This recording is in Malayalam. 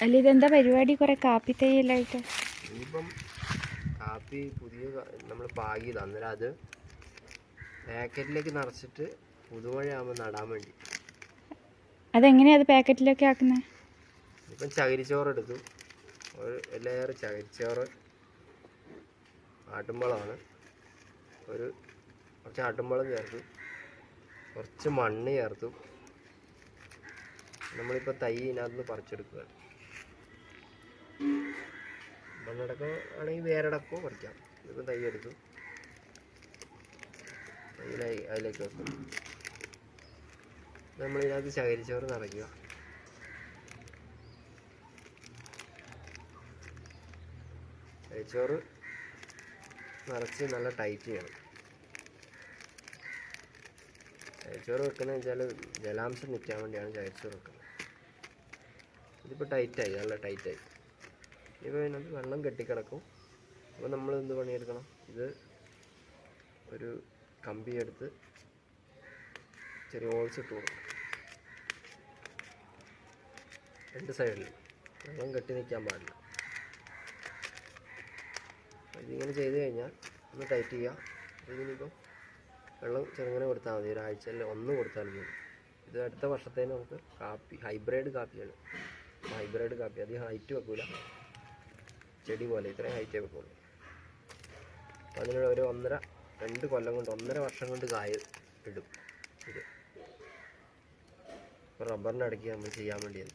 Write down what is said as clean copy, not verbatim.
അല്ല ഇതെന്താ പരിപാടി? കുറെ കാപ്പി തൈയല്ലായിട്ട്. ഇനിയിപ്പം കാപ്പി പുതിയ നമ്മൾ പാകിയത്, അന്നേരം അത് പാക്കറ്റിലേക്ക് നിറച്ചിട്ട് പുതുമഴയാകുമ്പോൾ നടാൻ വേണ്ടി. അതെങ്ങനെയാ അത് പാക്കറ്റിലൊക്കെ ആക്കുന്നത്? ഇപ്പം ചകിരിച്ചോറ് എടുത്തു, ഒരു ലെയർ ചകിരിച്ചോറ്, ആട്ടുമ്പളമാണ്, കുറച്ച് ആട്ടുമ്പളം ചേർത്തു, കുറച്ച് മണ്ണ് ചേർത്തു. നമ്മളിപ്പോൾ തൈ ഇതിനകത്ത് നിന്ന് പറിച്ചെടുക്കുക. മണ്ണടക്കം ആണെങ്കിൽ വേരടക്കമോ പറിക്കാം. ഇതിപ്പോൾ തൈ എടുത്തു, അതിലേക്ക് വെക്കും. നമ്മളിതിനകത്ത് ചകിരിച്ചോറ് നിറയ്ക്കുക. ചകിരിച്ചോറ് നിറച്ച് നല്ല ടൈറ്റ് ചെയ്യണം. ചകിരിച്ചോറ് വെക്കുന്നത് വെച്ചാൽ ജലാംശം നിൽക്കാൻ വേണ്ടിയാണ് ചകിരിച്ചോറ് വെക്കുന്നത്. ഇതിപ്പോൾ ടൈറ്റായി, നല്ല ടൈറ്റായി. ഇപ്പോൾ ഇതിനകത്ത് വെള്ളം കെട്ടിക്കിടക്കും. അപ്പോൾ നമ്മൾ എന്ത് പണിയെടുക്കണം? ഇത് ഒരു കമ്പി എടുത്ത് ചെറിയ ഹോൾസ് ഇട്ട് കൊടുക്കണം രണ്ട് സൈഡിൽ. വെള്ളം കെട്ടി നിൽക്കാൻ പാടില്ല. ഇതിങ്ങനെ ചെയ്ത് കഴിഞ്ഞാൽ ഒന്ന് ടൈറ്റ് ചെയ്യുക. ഇതിനിപ്പം വെള്ളം ചെറുങ്ങനെ കൊടുത്താൽ മതി, ഒരാഴ്ചയിൽ ഒന്ന് കൊടുത്താൽ മതി. ഇത് അടുത്ത വർഷത്തേന് നമുക്ക് കാപ്പി, ഹൈബ്രിഡ് കാപ്പിയാണ്. ഹൈബ്രിഡ് കാപ്പി അധികം ഹൈറ്റ് വെക്കില്ല, ചെടി പോലെ ഇത്രയും ഹൈറ്റേ വെക്കുള്ളൂ. അപ്പം അതിനുള്ള ഒരു 1.5-2 കൊല്ലം കൊണ്ട്, 1.5 വർഷം കൊണ്ട് കായ ഇടും ഇത്. ഇപ്പോൾ റബ്ബറിൻ്റെ ഇടയ്ക്ക് നമ്മൾ ചെയ്യാൻ വേണ്ടിയത്.